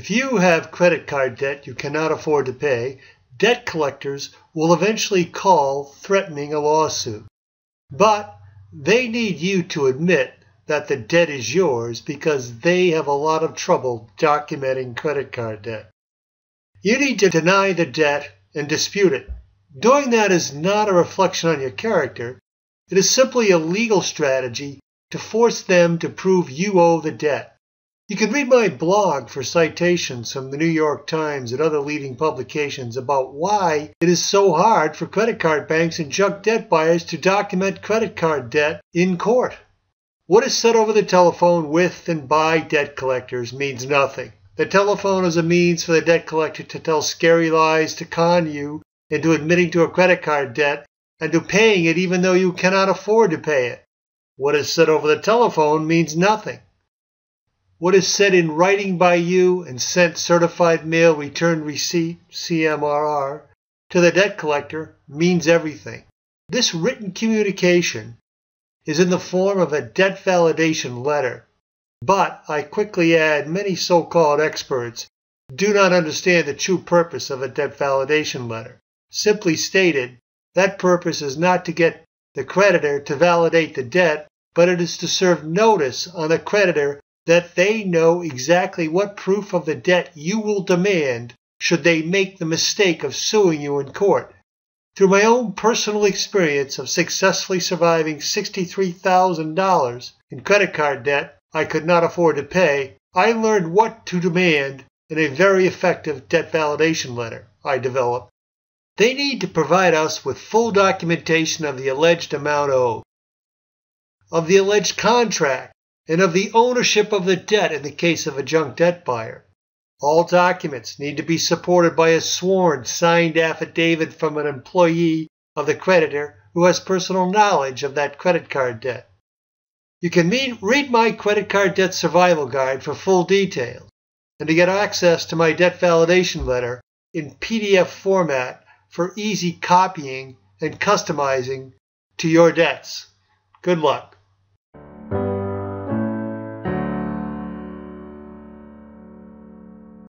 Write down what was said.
If you have credit card debt you cannot afford to pay, debt collectors will eventually call threatening a lawsuit. But they need you to admit that the debt is yours because they have a lot of trouble documenting credit card debt. You need to deny the debt and dispute it. Doing that is not a reflection on your character. It is simply a legal strategy to force them to prove you owe the debt. You can read my blog for citations from the New York Times and other leading publications about why it is so hard for credit card banks and junk debt buyers to document credit card debt in court. What is said over the telephone with and by debt collectors means nothing. The telephone is a means for the debt collector to tell scary lies to con you into admitting to a credit card debt and to paying it even though you cannot afford to pay it. What is said over the telephone means nothing. What is said in writing by you and sent certified mail return receipt, CMRR, to the debt collector means everything. This written communication is in the form of a debt validation letter. But, I quickly add, many so-called experts do not understand the true purpose of a debt validation letter. Simply stated, that purpose is not to get the creditor to validate the debt, but it is to serve notice on the creditor that they know exactly what proof of the debt you will demand should they make the mistake of suing you in court. Through my own personal experience of successfully surviving $63,000 in credit card debt I could not afford to pay, I learned what to demand in a very effective debt validation letter I developed. They need to provide us with full documentation of the alleged amount owed, of the alleged contract, and of the ownership of the debt in the case of a junk debt buyer. All documents need to be supported by a sworn, signed affidavit from an employee of the creditor who has personal knowledge of that credit card debt. You can read my credit card debt survival guide for full details and to get access to my debt validation letter in PDF format for easy copying and customizing to your debts. Good luck.